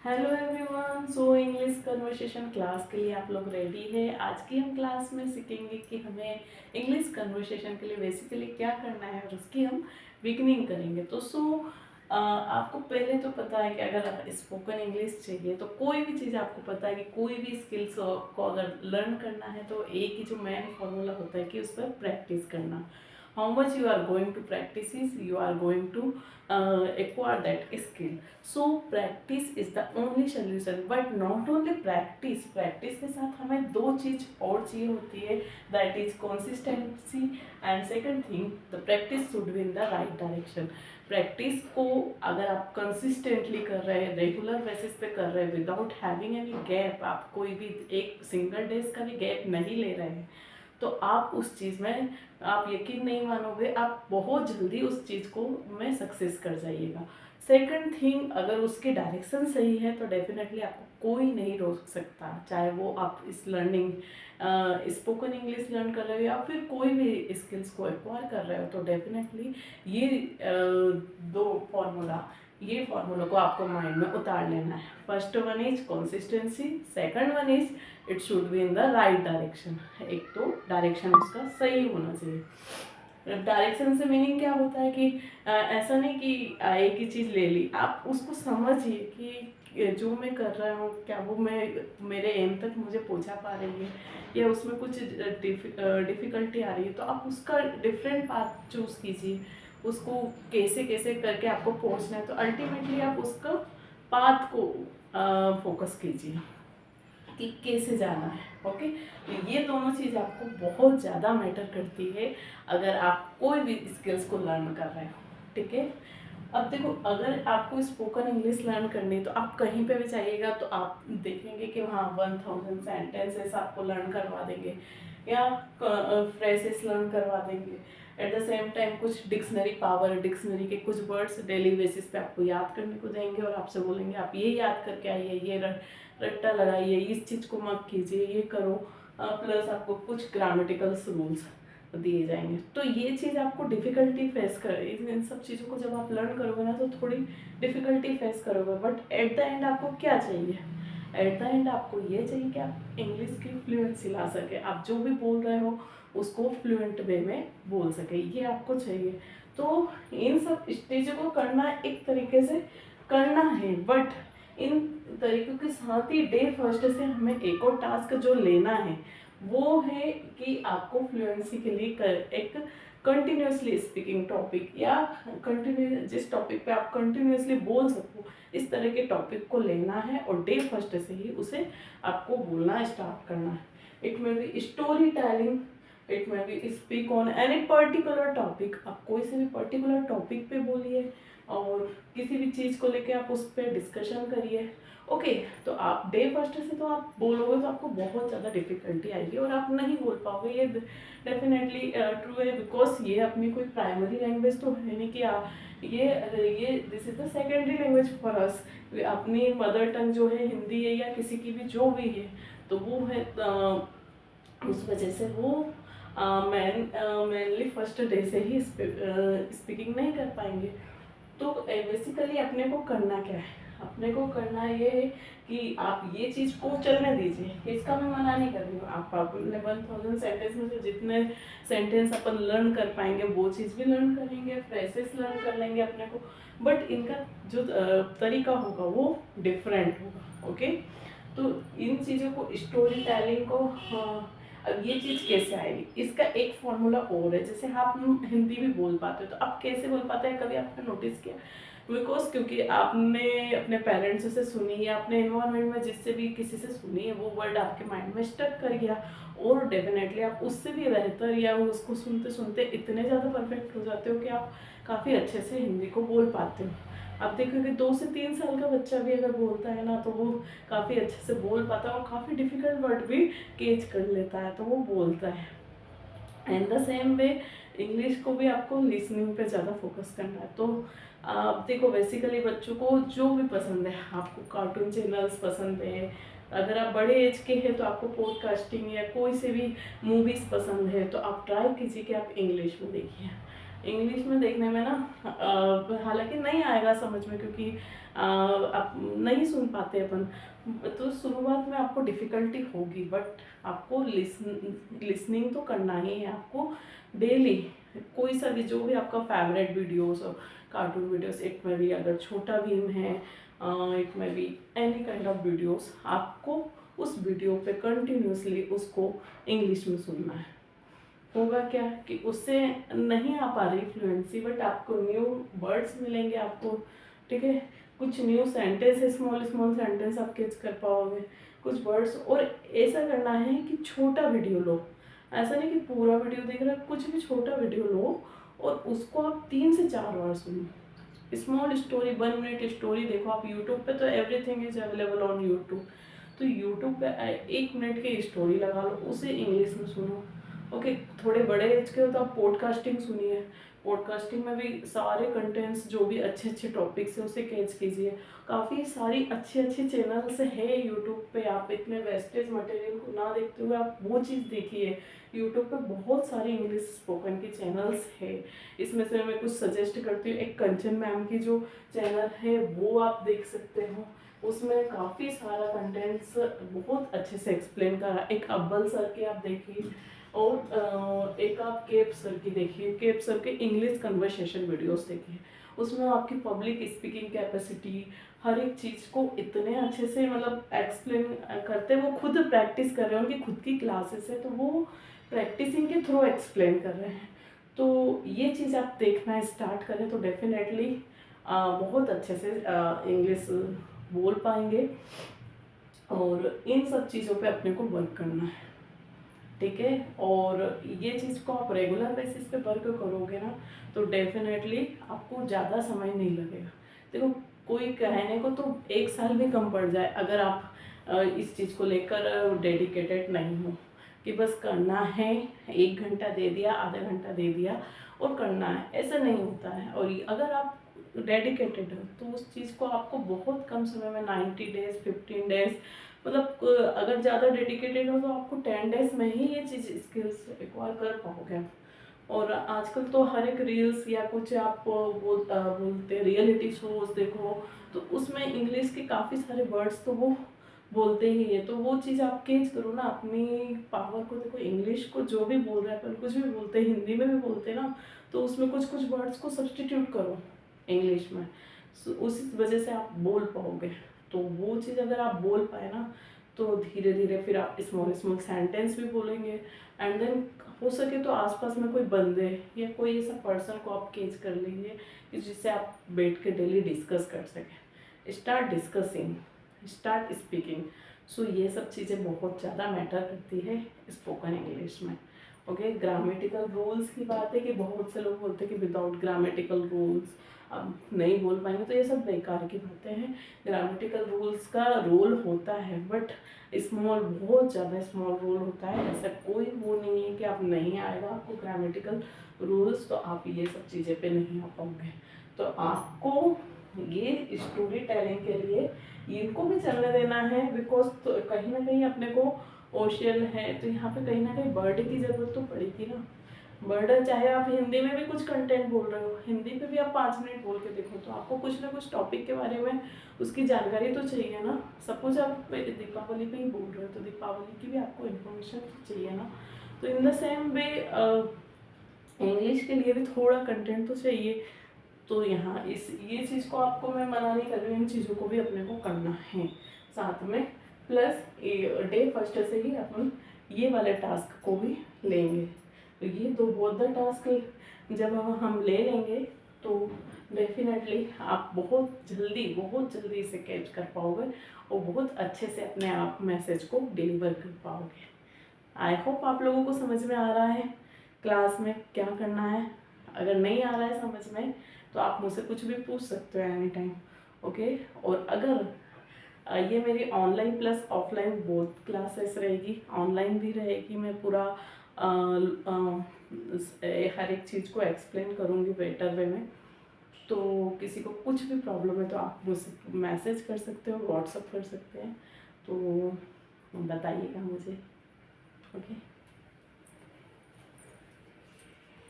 Hello everyone. So English conversation class के लिए आप लोग रेडी है। आज की हम क्लास में सीखेंगे कि हमें इंग्लिश कन्वर्सेशन के लिए बेसिकली क्या करना है और उसकी हम बिगनिंग करेंगे। तो आपको पहले तो पता है कि अगर स्पोकन इंग्लिश चाहिए तो कोई भी चीज़ आपको पता है कि कोई भी स्किल्स को अगर लर्न करना है तो एक ही जो मेन फॉर्मूला होता है कि उस पर प्रैक्टिस करना। how much you are going to practice is you are going to acquire that skill. So practice is the only solution, but not only practice के साथ हमें दो चीज और चाहिए होती है, that is consistency and second thing the practice should be in the right direction. Practice को अगर आप कंसिस्टेंटली कर रहे हैं, रेगुलर बेसिस पे कर रहे हैं, विदाउट हैविंग एनी गैप, आप कोई भी एक सिंगल डेज का भी गैप नहीं ले रहे हैं, तो आप उस चीज़ में आप यकीन नहीं मानोगे, आप बहुत जल्दी उस चीज़ को में सक्सेस कर जाइएगा। सेकंड थिंग, अगर उसकी डायरेक्शन सही है तो डेफिनेटली आपको कोई नहीं रोक सकता, चाहे वो आप इस लर्निंग स्पोकन इंग्लिश लर्न कर रहे हो या फिर कोई भी स्किल्स को एक्वायर कर रहे हो, तो डेफिनेटली ये दो फॉर्मूला ये फॉर्मूला को आपको माइंड में उतार लेना है। First one is consistency, second one is it should be in the right direction. एक तो डायरेक्शन उसका सही होना चाहिए। डायरेक्शन से मीनिंग क्या होता है कि ऐसा नहीं कि एक ही चीज़ ले ली, आप उसको समझिए कि जो मैं कर रहा हूँ क्या वो मैं मेरे एम तक मुझे पहुँचा पा रही है या उसमें कुछ डिफ़िकल्टी आ रही है, तो आप उसका डिफरेंट पाथ चूज़ कीजिए, उसको कैसे कैसे करके आपको पहुँचना है, तो अल्टीमेटली आप उसका पाथ को फोकस कीजिए कि कैसे जाना है। ओके, तो ये दोनों चीज़ आपको बहुत ज़्यादा मैटर करती है अगर आप कोई भी स्किल्स को लर्न कर रहे हो। ठीक है, अब देखो, अगर आपको स्पोकन इंग्लिश लर्न करनी है तो आप कहीं पे भी जाइएगा तो आप देखेंगे कि वहाँ 1000 सेंटेंसेस आपको लर्न करवा देंगे या फ्रेजेस लर्न करवा देंगे। एट द सेम टाइम कुछ डिक्शनरी पावर, डिक्शनरी के कुछ वर्ड्स डेली बेसिस पे आपको याद करने को देंगे और आपसे बोलेंगे आप ये याद करके आइए, ये रट्टा लगाइए, इस चीज़ को मत कीजिए, ये करो। प्लस आपको कुछ ग्रामेटिकल्स रूल्स दिए जाएंगे। तो ये चीज़ आपको डिफ़िकल्टी फेस कर, इन सब चीज़ों को जब आप लर्न करोगे ना तो थोड़ी डिफ़िकल्टी फेस करोगे, बट एट द एंड आपको क्या चाहिए? एट द एंड आपको ये चाहिए कि आप इंग्लिश की फ्लुएंसी ला सके, आप जो भी बोल रहे हो उसको फ्लुएंट वे में बोल सके, ये आपको चाहिए। तो इन सब स्टेजों को करना एक तरीके से करना है, बट इन तरीकों के साथ ही डे फर्स्ट से हमें एक और टास्क जो लेना है वो है कि आपको फ्लुएंसी के लिए एक कंटिन्यूसली स्पीकिंग टॉपिक या कंटिन्यू जिस टॉपिक पे आप कंटिन्यूसली बोल सको, इस तरह के टॉपिक को लेना है और डे फर्स्ट से ही उसे आपको बोलना स्टार्ट करना है। It may be story telling, it may be speak on any particular topic, आप कोई से भी पर्टिकुलर टॉपिक पे बोलिए और किसी भी चीज़ को लेके आप उस पर डिस्कशन करिए। ओके, तो आप डे फर्स्ट से तो आप बोलोगे तो आपको बहुत ज़्यादा डिफिकल्टी आएगी और आप नहीं बोल पाओगे, ये डेफिनेटली ट्रू है, बिकॉज ये अपनी कोई प्राइमरी लैंग्वेज तो है नहीं कि आप ये this is the secondary language for us. अपनी मदर टंग जो है हिंदी है या किसी की भी जो भी है तो वो है, उस वजह से वो मेनली फर्स्ट डे से ही स्पीकिंग नहीं कर पाएंगे। तो बेसिकली अपने को करना क्या है? अपने को करना ये है कि आप ये चीज़ को चलने दीजिए, इसका मैं मना नहीं कर रही हूँ। आप अपने 1000 सेंटेंस में से जितने सेंटेंस अपन लर्न कर पाएंगे वो चीज़ भी लर्न करेंगे, फ्रेजेस लर्न कर लेंगे अपने को, बट इनका जो तरीका होगा वो डिफरेंट होगा। ओके, तो इन चीज़ों को, स्टोरी टेलिंग को, अब ये चीज़ कैसे आएगी, इसका एक फॉर्मूला और है। जैसे आप हिंदी भी बोल पाते हो तो आप कैसे बोल पाते हैं, कभी आपने नोटिस किया? बिकॉज क्योंकि आपने अपने पेरेंट्स से सुनी या अपने इन्वायरमेंट में जिससे भी किसी से सुनी है, वो वर्ड आपके माइंड में स्टक कर गया और डेफिनेटली आप उससे भी बेहतर या उसको सुनते सुनते इतने ज़्यादा परफेक्ट हो जाते हो कि आप काफ़ी अच्छे से हिंदी को बोल पाते हो। आप देखोगे 2 से 3 साल का बच्चा भी अगर बोलता है ना तो वो काफ़ी अच्छे से बोल पाता है और काफ़ी डिफ़िकल्ट वर्ड भी कैच कर लेता है, तो वो बोलता है। And the same way English को भी आपको लिसनिंग पे ज़्यादा फोकस करना है। तो आप देखो, बेसिकली बच्चों को जो भी पसंद है, आपको कार्टून चैनल्स पसंद है, अगर आप बड़े एज के हैं तो आपको पॉडकास्टिंग या कोई से भी मूवीज़ पसंद है, तो आप ट्राई कीजिए कि आप इंग्लिश में देखिए। इंग्लिश में देखने में ना हालांकि नहीं आएगा समझ में, क्योंकि आप नहीं सुन पाते अपन, तो शुरुआत में आपको डिफ़िकल्टी होगी, बट आपको लिसनिंग तो करना ही है आपको डेली। कोई सा भी, जो भी आपका फेवरेट वीडियोस और कार्टून वीडियोस, इट में भी अगर छोटा भीम है, इट में भी एनी काइंड ऑफ वीडियोस, आपको उस वीडियो पे कंटिन्यूसली उसको इंग्लिश में सुनना है। होगा क्या कि उससे नहीं आ पा रही फ्लुएंसी, बट आपको न्यू वर्ड्स मिलेंगे आपको, ठीक है, कुछ new sentence, small small sentence आप कैच कर पाओगे, कुछ वर्ड्स। और ऐसा करना है कि छोटा वीडियो लो, ऐसा नहीं कि पूरा वीडियो देख रहे हो, कुछ भी छोटा वीडियो लो और उसको आप 3 से 4 बार सुनो। स्मॉल स्टोरी, 1 मिनट स्टोरी देखो आप यूट्यूब पे, तो everything is available on YouTube. तो यूट्यूब पे 1 मिनट की स्टोरी लगा लो, उसे इंग्लिश में सुनो। ओके, थोड़े बड़े एज के हो तो आप पॉडकास्टिंग सुनिए। पॉडकास्टिंग में भी सारे कंटेंट्स, जो भी अच्छे अच्छे टॉपिक्स है उसे कैच कीजिए। काफ़ी सारी अच्छी अच्छी चैनल्स है यूट्यूब पे, आप इतने वेस्टेज मटेरियल को ना देखते हुए आप वो चीज़ देखिए। यूट्यूब पे बहुत सारी इंग्लिश स्पोकन की चैनल्स है, इसमें से मैं कुछ सजेस्ट करती हूँ। एक कंचन मैम की जो चैनल है वो आप देख सकते हो, उसमें काफ़ी सारा कंटेंट्स बहुत अच्छे से एक्सप्लेन करा। एक अब्बल सर के आप देखिए, और एक आप केप सर की देखिए, केप सर के इंग्लिश कन्वर्सेशन वीडियोस देखिए। उसमें आपकी पब्लिक स्पीकिंग कैपेसिटी, हर एक चीज़ को इतने अच्छे से मतलब एक्सप्लेन करते हैं। वो खुद प्रैक्टिस कर रहे हैं, उनकी खुद की क्लासेस है, तो वो प्रैक्टिसिंग के थ्रू एक्सप्लेन कर रहे हैं। तो ये चीज़ आप देखना स्टार्ट करें तो डेफिनेटली बहुत अच्छे से इंग्लिश बोल पाएंगे। और इन सब चीज़ों पे अपने को वर्क करना है, ठीक है। और ये चीज़ को आप रेगुलर बेसिस पे वर्क करोगे ना, तो डेफिनेटली आपको ज़्यादा समय नहीं लगेगा। देखो, कोई कहने को तो 1 साल भी कम पड़ जाए, अगर आप इस चीज़ को लेकर डेडिकेटेड नहीं हो कि बस करना है, 1 घंटा दे दिया, आधा घंटा दे दिया और करना है, ऐसा नहीं होता है। और अगर आप डेडिकेटेड हो तो उस चीज़ को आपको बहुत कम समय में, 90 डेज, 15 डेज, मतलब अगर ज़्यादा डेडिकेटेड हो तो आपको 10 डेज में ही ये चीज़ स्किल्स एक्वायर कर पाओगे। और आजकल तो हर एक रील्स या कुछ आप बोलते रियलिटी शोज देखो, तो उसमें इंग्लिश के काफ़ी सारे वर्ड्स तो वो बोलते ही है। तो वो चीज़ आप कैच करो ना, अपनी पावर को देखो। इंग्लिश को जो भी बोल रहे हैं अपन, कुछ भी बोलते हैं, हिंदी में भी बोलते हैं ना, तो उसमें कुछ कुछ वर्ड्स को सब्सटीट्यूट करो इंग्लिश में, उसी वजह से आप बोल पाओगे। तो वो चीज़ अगर आप बोल पाए ना, तो धीरे धीरे फिर आप स्मॉल स्मॉल सेंटेंस भी बोलेंगे। एंड देन हो सके तो आसपास में कोई बंदे या कोई ऐसा पर्सन को आप कैच कर लीजिए कि जिससे आप बैठ के डेली डिस्कस कर सकें। Start discussing, start speaking. So ये सब चीज़ें बहुत ज़्यादा मैटर करती है स्पोकन इंग्लिश में। ओके, ग्रामेटिकल रूल्स की बात है कि बहुत से लोग बोलते हैं कि विदाउट ग्रामेटिकल रूल्स अब नहीं बोल पाएंगे, तो ये सब बेकार की बातें हैं। ग्रामेटिकल रूल्स का रोल होता है, बट स्मॉल, बहुत ज़्यादा स्मॉल रोल होता है। ऐसा कोई वो नहीं है कि आप नहीं आएगा आपको ग्रामेटिकल रूल्स, तो आप ये सब चीज़ें पे नहीं आ पाओगे। तो आपको ये स्टोरी टेलिंग के लिए इनको भी चलने देना है, बिकॉज तो कहीं ना कहीं अपने को ओशियन है, तो यहाँ पे कहीं ना कहीं वर्ड की ज़रूरत तो पड़ेगी ना। वर्ड, चाहे आप हिंदी में भी कुछ कंटेंट बोल रहे हो, हिंदी पे भी आप 5 मिनट बोल के देखो, तो आपको कुछ ना कुछ टॉपिक के बारे में उसकी जानकारी तो चाहिए ना। सपोज आप दीपावली पे ही बोल रहे हो, तो दीपावली की भी आपको इन्फॉर्मेशन चाहिए ना। तो in the same way English के लिए भी थोड़ा कंटेंट तो चाहिए। तो यहाँ ये चीज़ को आपको मैं मना नहीं कर रही हूँ, इन चीज़ों को भी अपने को करना है साथ में। प्लस डे फर्स्ट से ही अपन ये वाले टास्क को भी लेंगे। तो ये दो बोथ द टास्क जब हम ले लेंगे, तो डेफिनेटली आप बहुत जल्दी इसे कैच कर पाओगे और बहुत अच्छे से अपने आप मैसेज को डिलीवर कर पाओगे। आई होप आप लोगों को समझ में आ रहा है क्लास में क्या करना है। अगर नहीं आ रहा है समझ में, तो आप मुझसे कुछ भी पूछ सकते हो एनी टाइम। ओके, और अगर ये मेरी online plus offline both classes रहेगी, ऑनलाइन भी रहेगी, मैं पूरा हर एक चीज़ को एक्सप्लेन करूँगी बेटर वे में। तो किसी को कुछ भी प्रॉब्लम है तो आप मुझसे मैसेज कर सकते हो, व्हाट्सअप कर सकते हैं, तो बताइएगा मुझे। ओके।